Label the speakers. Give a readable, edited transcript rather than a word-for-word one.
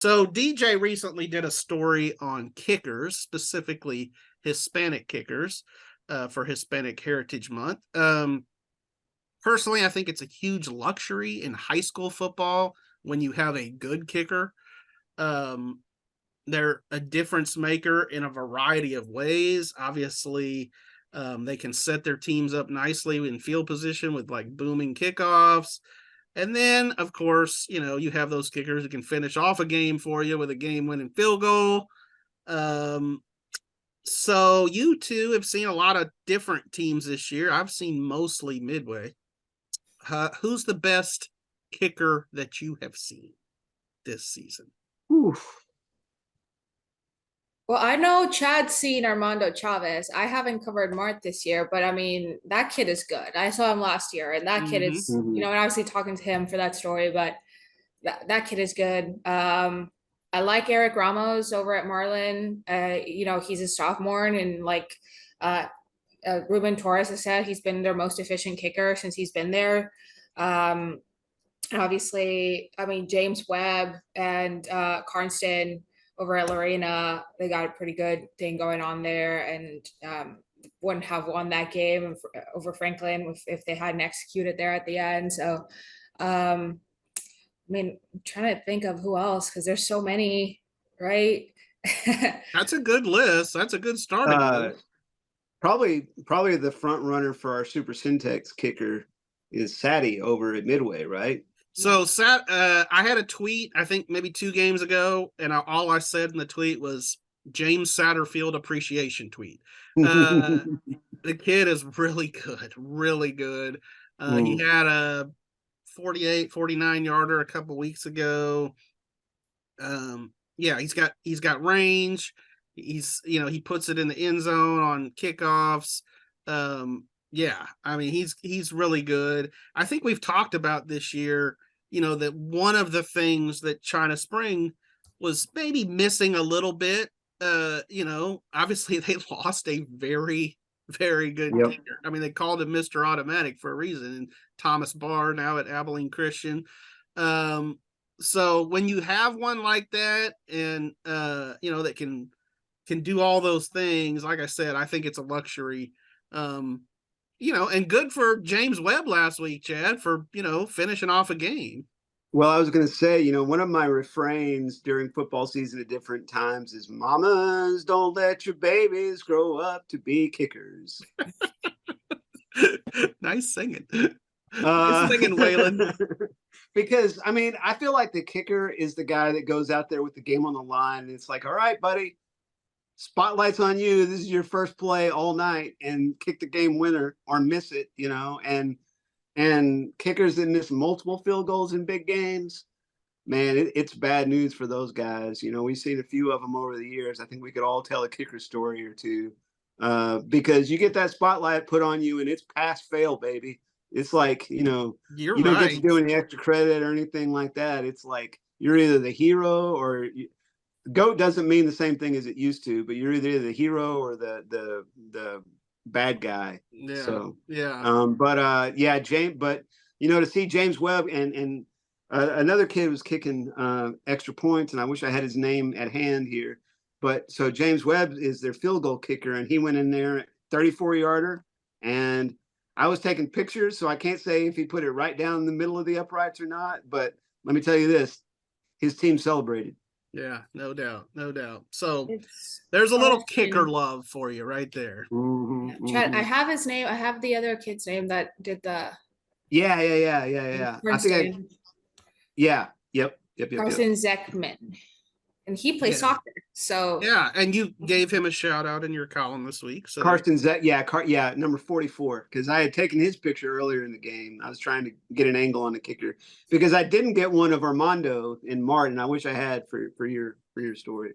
Speaker 1: So DJ recently did a story on kickers, specifically Hispanic kickers, for Hispanic Heritage Month. Personally, I think it's a huge luxury in high school football when you have a good kicker. Um, they're a difference maker in a variety of ways. Obviously, they can set their teams up nicely in field position with like booming kickoffs. And then, of course, you have those kickers who can finish off a game for you with a game-winning field goal. Um, so you two have seen a lot of different teams this year. I've seen mostly Midway. Who's the best kicker that you have seen this season?
Speaker 2: Oof.
Speaker 3: Well, I know Chad's seen Armando Chavez. I haven't covered Mart this year, but I mean, that kid is good. I saw him last year, and that kid is, and obviously talking to him for that story, but that kid is good. I like Eric Ramos over at Marlin. He's a sophomore, and like Ruben Torres has said, he's been their most efficient kicker since he's been there. Obviously, I mean, James Webb and Carnston over at Lorena, they got a pretty good thing going on there, and wouldn't have won that game over Franklin if they hadn't executed there at the end. So, I mean, I'm trying to think of who else, because there's so many, right?
Speaker 1: That's a good list. That's a good starting list.
Speaker 2: Probably the front runner for our super-centex kicker is Sadie over at Midway, right?
Speaker 1: So I had a tweet, I think maybe 2 games ago, and all I said in the tweet was James Satterfield appreciation tweet. The kid is really good, really good. He had a 48, 49 yarder a couple weeks ago. He's got range. He puts it in the end zone on kickoffs. I mean, he's really good. I think we've talked about this year, that one of the things that China Spring was maybe missing a little bit. Obviously they lost a very, very good kicker. I mean, they called him Mr. Automatic for a reason. And Thomas Barr now at Abilene Christian. So when you have one like that, and that can do all those things, like I said, I think it's a luxury. And good for James Webb last week, Chad, for finishing off a game.
Speaker 2: Well, I was going to say, one of my refrains during football season at different times is "Mamas, don't let your babies grow up to be kickers."
Speaker 1: Nice singing. Nice singing, Waylon.
Speaker 2: Because, I mean, I feel like the kicker is the guy that goes out there with the game on the line, and it's like, all right, buddy, spotlight's on you. This is your first play all night, and kick the game winner or miss it, and kickers that miss multiple field goals in big games, man, it's bad news for those guys. We've seen a few of them over the years. I think we could all tell a kicker story or two, because you get that spotlight put on you and it's pass fail, baby. It's like, you don't get to do any extra credit or anything like that. It's like you're either the hero or GOAT doesn't mean the same thing as it used to, but you're either the hero or the bad guy.
Speaker 1: Yeah.
Speaker 2: So
Speaker 1: yeah.
Speaker 2: James, but to see James Webb and another kid was kicking extra points, and I wish I had his name at hand here. But so James Webb is their field goal kicker, and he went in there 34-yarder, and I was taking pictures, so I can't say if he put it right down in the middle of the uprights or not. But let me tell you this: his team celebrated.
Speaker 1: Yeah, no doubt. So there's a little kicker love for you right there.
Speaker 3: Chad, I have his name. I have the other kid's name that did the.
Speaker 2: Yeah. I think. Yep.
Speaker 3: Carson Zekman, and he plays soccer. So
Speaker 1: yeah, and you gave him a shout out in your column this week. So
Speaker 2: Carson number 44, because I had taken his picture earlier in the game. I was trying to get an angle on the kicker because I didn't get one of Armando and Martin. I wish I had for your story.